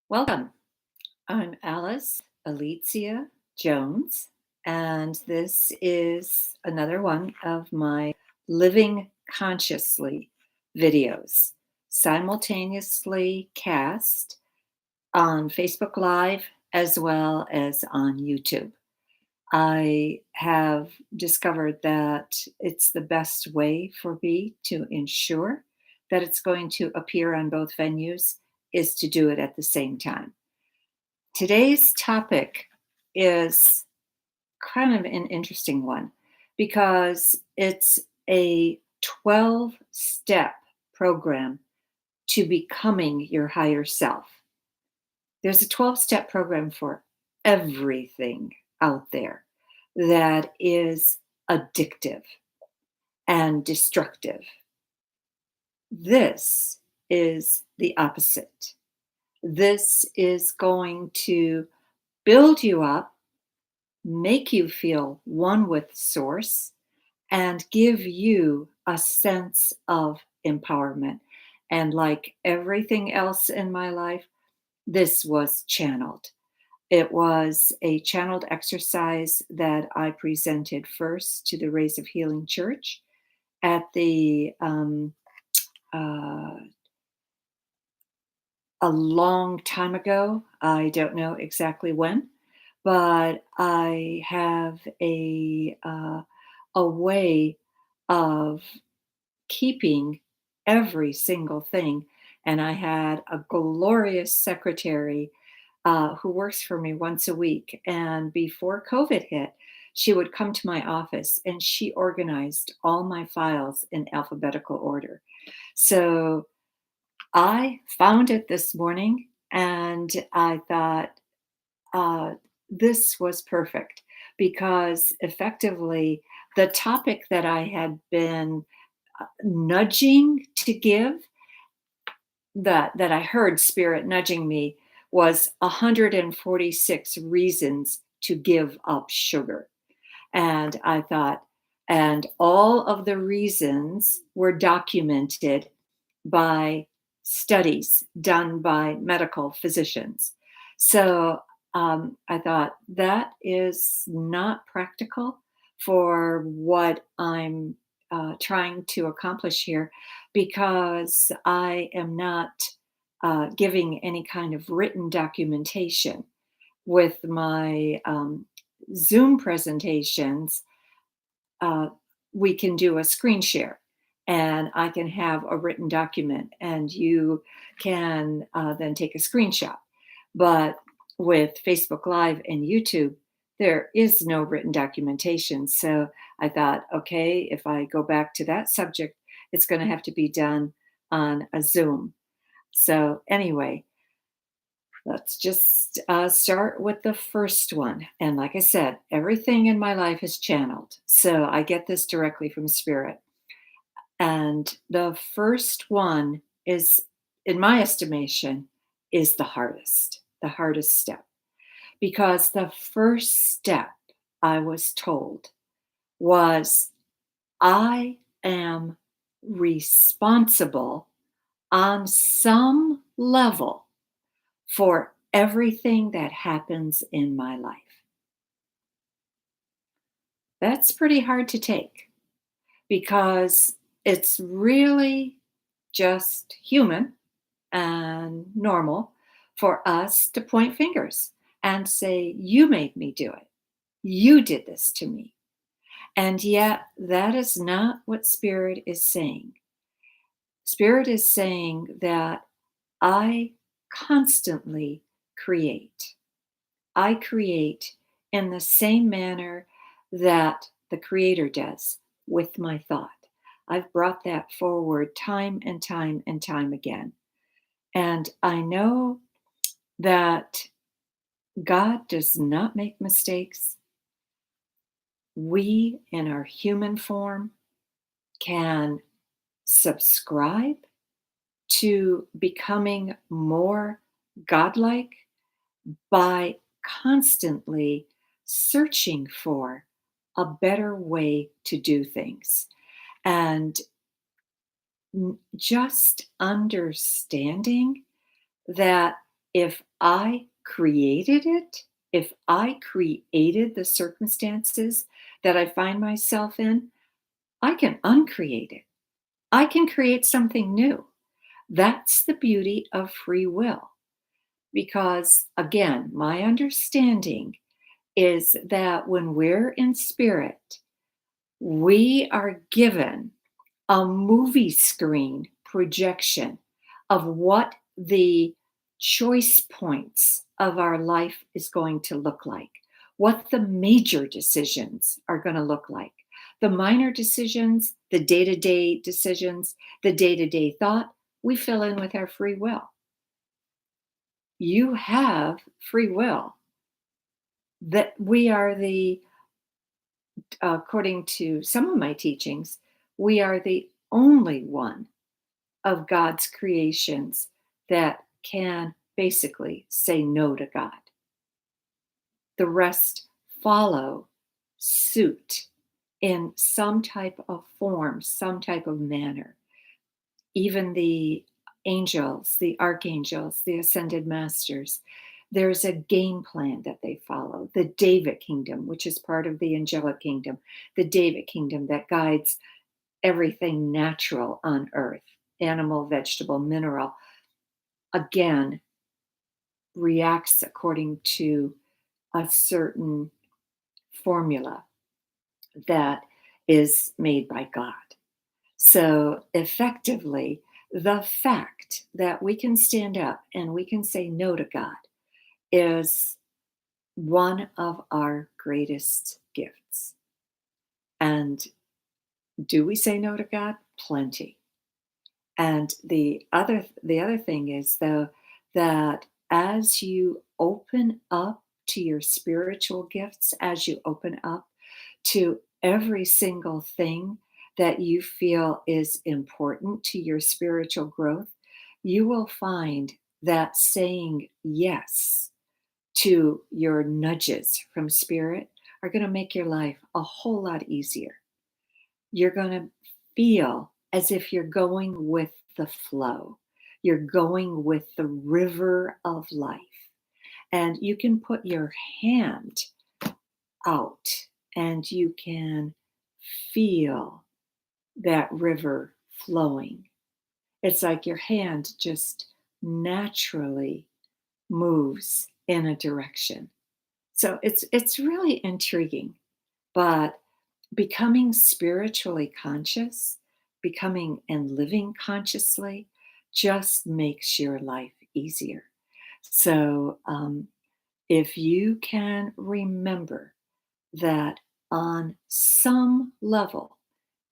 Welcome. I'm Alice Alicia Jones, and this is another one of my Living Consciously videos, simultaneously cast on Facebook Live as well as on YouTube. I have discovered that it's the best way for me to ensure that it's going to appear on both venues is to do it at the same time. Today's topic is kind of an interesting one because it's a 12-step program to becoming your higher self. There's a 12-step program for everything out there that is addictive and destructive. This is the opposite. This is going to build you up, make you feel one with Source, and give you a sense of empowerment. And like everything else in my life, this was channeled. It was a channeled exercise that I presented first to the Rays of Healing Church at the uh, a long time ago. I don't know exactly when, but I have a way of keeping every single thing. And I had a glorious secretary who works for me once a week. And before COVID hit, she would come to my office and she organized all my files in alphabetical order. So I found it this morning and I thought, uh, this was perfect because effectively the topic that I had been nudging to give, that I heard spirit nudging me, was 146 reasons to give up sugar. And I thought, and all of the reasons were documented by studies done by medical physicians. So I thought that is not practical for what I'm trying to accomplish here because I am not giving any kind of written documentation with my Zoom presentations. uh, we can do a screen share and I can have a written document and you can then take a screenshot. But with Facebook Live and YouTube, there is no written documentation. So I thought, okay, if I go back to that subject, it's going to have to be done on a Zoom. So, anyway, let's just start with the first one. And like I said, everything in my life is channeled. So I get this directly from Spirit. And the first one is, in my estimation, is the hardest step. Because the first step I was told was I am responsible on some level for everything that happens in my life. That's pretty hard to take because it's really just human and normal for us to point fingers and say, you made me do it. You did this to me. And yet, that is not what Spirit is saying. Spirit is saying that I constantly create. I create in the same manner that the Creator does with my thought. I've brought that forward time and time and time again. And I know that God does not make mistakes. We, in our human form, can subscribe to becoming more godlike by constantly searching for a better way to do things. And just understanding that if I created it, if I created the circumstances that I find myself in, I can uncreate it. I can create something new. That's the beauty of free will. Because again, my understanding is that when we're in spirit, we are given a movie screen projection of what the choice points of our life is going to look like, what the major decisions are going to look like. The minor decisions, the day to day decisions, the day to day thought, we fill in with our free will. You have free will. That we are the, according to some of my teachings, we are the only one of God's creations that can basically say no to God. The rest follow suit in some type of form, some type of manner. Even the angels, the archangels, the ascended masters, there's a game plan that they follow. The David kingdom, which is part of the angelic kingdom, the David kingdom that guides everything natural on earth, animal, vegetable, mineral, again, reacts according to a certain formula that is made by God. So, effectively, the fact that we can stand up and we can say no to God is one of our greatest gifts. And do we say no to God? Plenty. And the other thing is though that as you open up to your spiritual gifts, as you open up to every single thing that you feel is important to your spiritual growth, you will find that saying yes to your nudges from spirit are going to make your life a whole lot easier. You're going to feel as if you're going with the flow. You're going with the river of life. And you can put your hand out and you can feel that river flowing. It's like your hand just naturally moves in a direction. So it's really intriguing, but becoming spiritually conscious, becoming and living consciously just makes your life easier. So, if you can remember that on some level,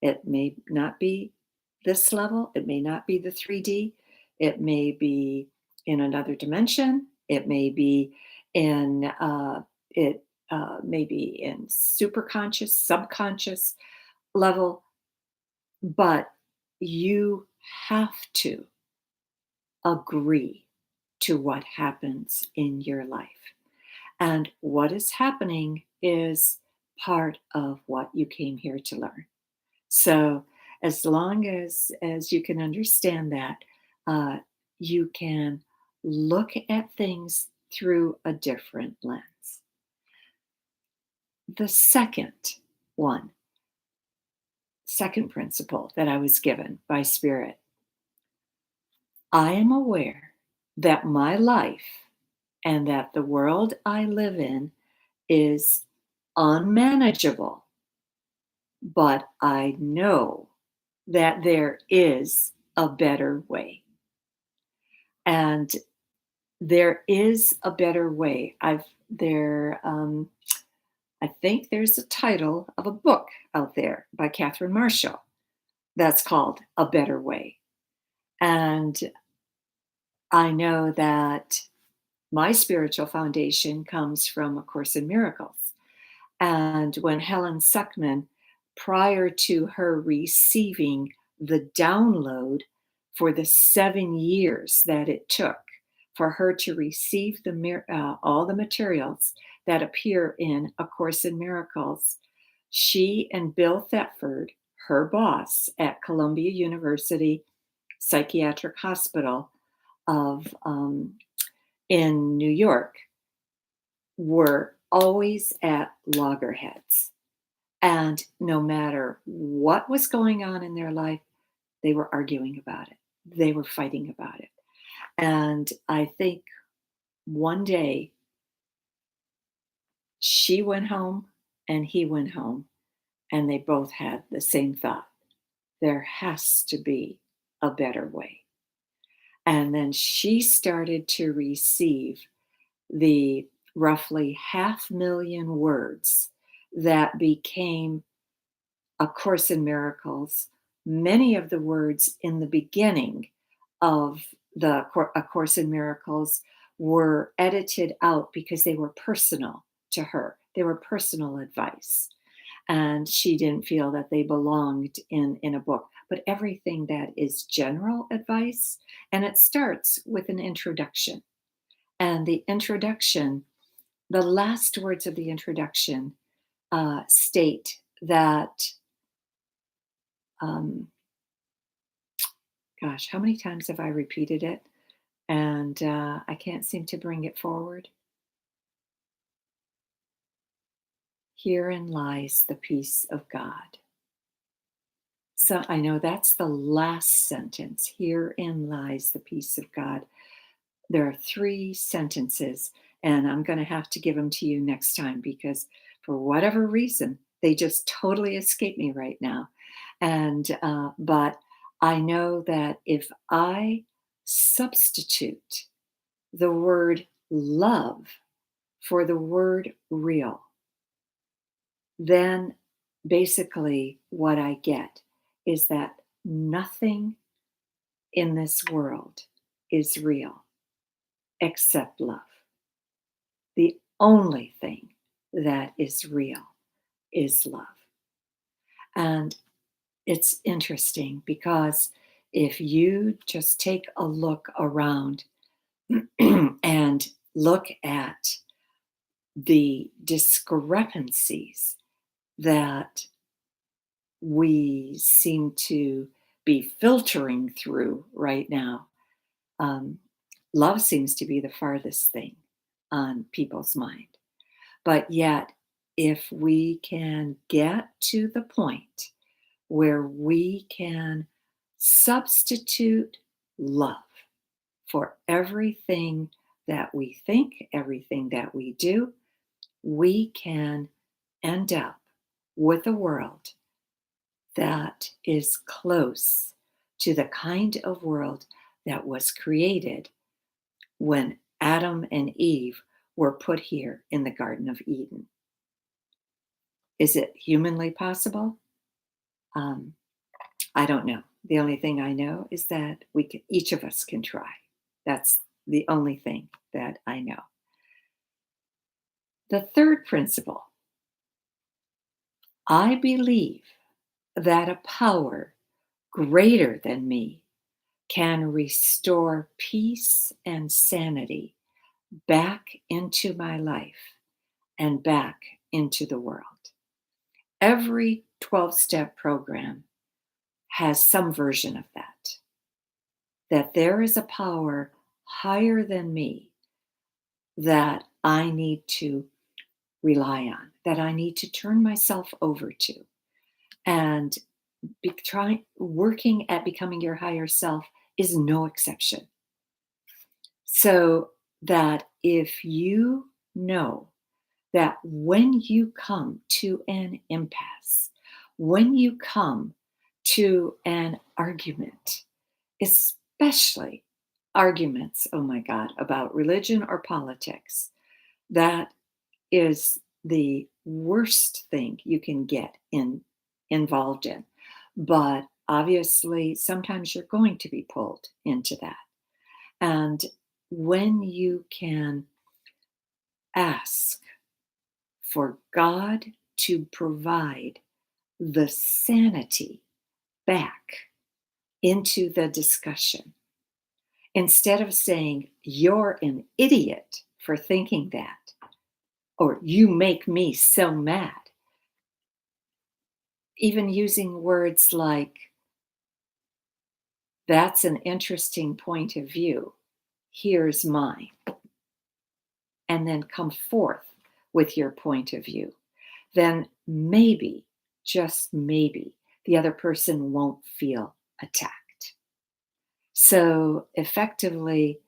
it may not be this level, it may not be the 3D, it may be in another dimension, it may be in it may be in superconscious, subconscious level, but you have to agree to what happens in your life. And what is happening is part of what you came here to learn. So as long as you can understand that, uh, you can look at things through a different lens. The one, second principle that I was given by Spirit, I am aware that my life and that the world I live in is unmanageable, but I know that there is a better way. And there is a better way. I think there's a title of a book out there by Catherine Marshall that's called A Better Way. And I know that my spiritual foundation comes from A Course in Miracles. And when Helen Suckman, prior to her receiving the download for the 7 years that it took for her to receive all the materials that appear in A Course in Miracles, she and Bill Thetford, her boss at Columbia University Psychiatric Hospital of in New York were always at loggerheads. And no matter what was going on in their life, they were arguing about it. They were fighting about it. And I think one day she went home and he went home, and they both had the same thought: there has to be a better way. And then she started to receive the roughly 500,000 words that became A Course in Miracles. Many of the words in the beginning of A Course in Miracles were edited out because they were personal to her. They were personal advice, and she didn't feel that they belonged in a book. But everything that is general advice, and it starts with an introduction. And the introduction, the last words of the introduction state that, um, gosh, how many times have I repeated it? And I can't seem to bring it forward. Herein lies the peace of God. So I know that's the last sentence. Herein lies the peace of God. There are 3 sentences, and I'm going to have to give them to you next time because for whatever reason, they just totally escape me right now. And, but I know that if I substitute the word love for the word real, then basically what I get is that nothing in this world is real except love. The only thing that is real is love. And it's interesting because if you just take a look around and look at the discrepancies that we seem to be filtering through right now, um, love seems to be the farthest thing on people's mind. But yet, if we can get to the point where we can substitute love for everything that we think, everything that we do, we can end up with a world that is close to the kind of world that was created when Adam and Eve were put here in the Garden of Eden. Is it humanly possible? Um, I don't know. The only thing I know is that each of us can try. That's the only thing that I know. The third principle: I believe that a power greater than me can restore peace and sanity back into my life and back into the world. Every 12-step program has some version of that, that there is a power higher than me that I need to rely on, that I need to turn myself over to. And working at becoming your higher self is no exception. So that if you know that when you come to an impasse, when you come to an argument, especially arguments, oh my God, about religion or politics, that is the worst thing you can get involved in. But obviously, sometimes you're going to be pulled into that. And when you can ask for God to provide the sanity back into the discussion, instead of saying, you're an idiot for thinking that, or you make me so mad, even using words like, that's an interesting point of view, here's mine. and then come forth with your point of view, then maybe, just maybe, the other person won't feel attacked. So, effectively,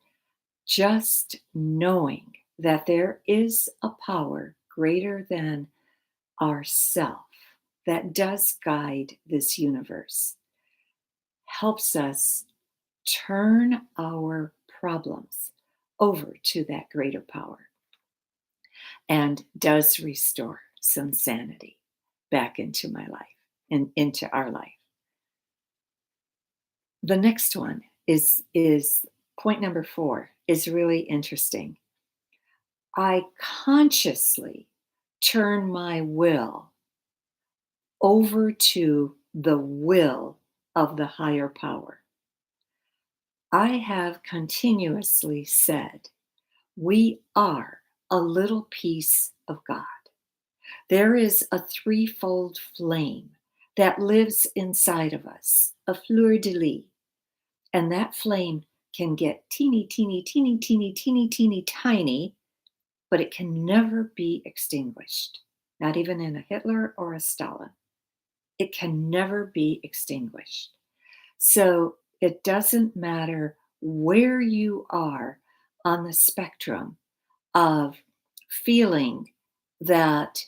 just knowing that there is a power greater than ourself that does guide this universe helps us turn our problems over to that greater power and does restore some sanity back into my life and into our life. The next one is point number 4 is really interesting. I consciously turn my will over to the will of the higher power. I have continuously said, we are a little piece of God. There is a threefold flame that lives inside of us, a fleur de lis, and that flame can get teeny, teeny, teeny, teeny, teeny, teeny, tiny, but it can never be extinguished, not even in a Hitler or a Stalin. It can never be extinguished. So it doesn't matter where you are on the spectrum of feeling that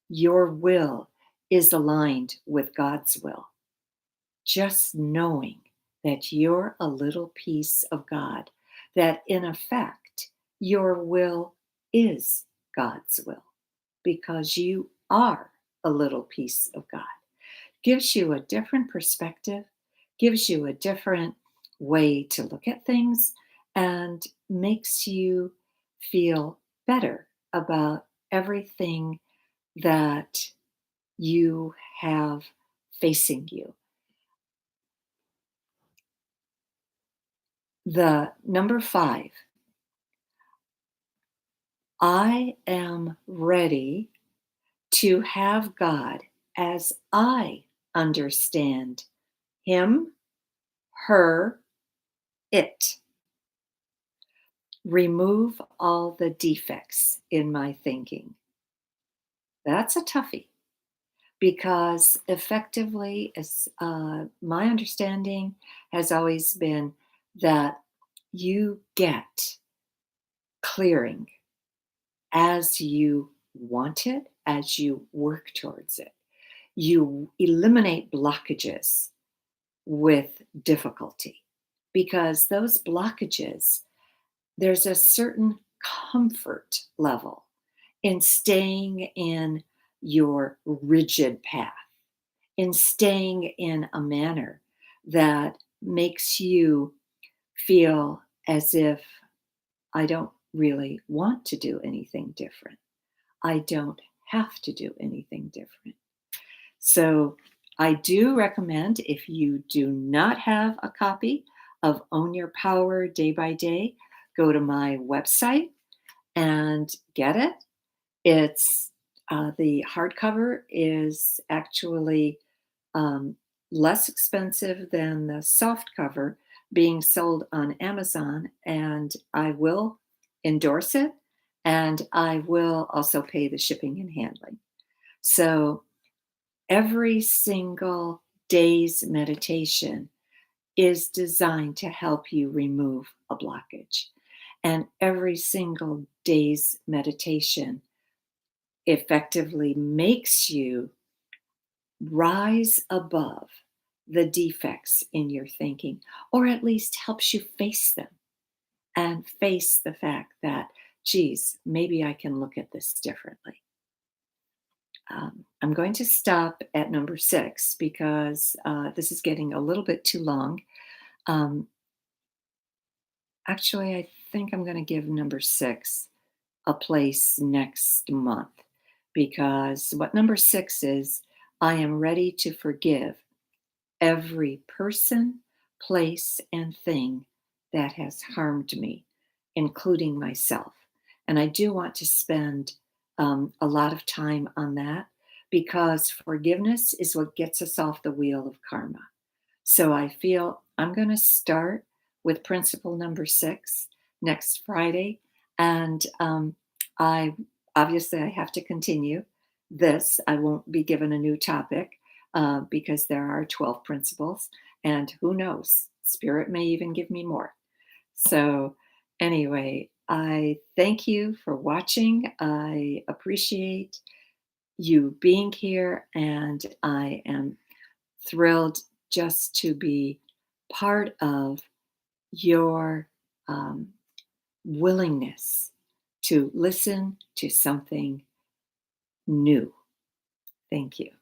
your will is aligned with God's will. Just knowing that you're a little piece of God, that in effect, your will is God's will because you are a little piece of God. Gives you a different perspective, gives you a different way to look at things, and makes you feel better about everything that you have facing you. The number 5, I am ready to have God as I understand him, her, it. Remove all the defects in my thinking. That's a toughie because effectively, as my understanding has always been that you get clearing as you want it, as you work towards it. You eliminate blockages with difficulty because those blockages, there's a certain comfort level in staying in your rigid path, in staying in a manner that makes you feel as if I don't really want to do anything different. I don't have to do anything different. So I do recommend if you do not have a copy of Own Your Power Day by Day, go to my website and get it. It's the hardcover is actually um, less expensive than the soft cover being sold on Amazon, and I will endorse it, and I will also pay the shipping and handling. So every single day's meditation is designed to help you remove a blockage. And every single day's meditation effectively makes you rise above the defects in your thinking, or at least helps you face them and face the fact that, geez, maybe I can look at this differently. I'm going to stop at number 6 because this is getting a little bit too long. Um, Actually, I think I'm going to give number 6 a place next month because what number 6 is, I am ready to forgive every person, place, and thing that has harmed me, including myself. And I do want to spend a lot of time on that because forgiveness is what gets us off the wheel of karma. So I feel I'm going to start with principle number 6 next Friday. And I obviously I have to continue this. I won't be given a new topic because there are 12 principles, and who knows, Spirit may even give me more. So, anyway, I thank you for watching. I appreciate you being here, and I am thrilled just to be part of your um, willingness to listen to something new. Thank you.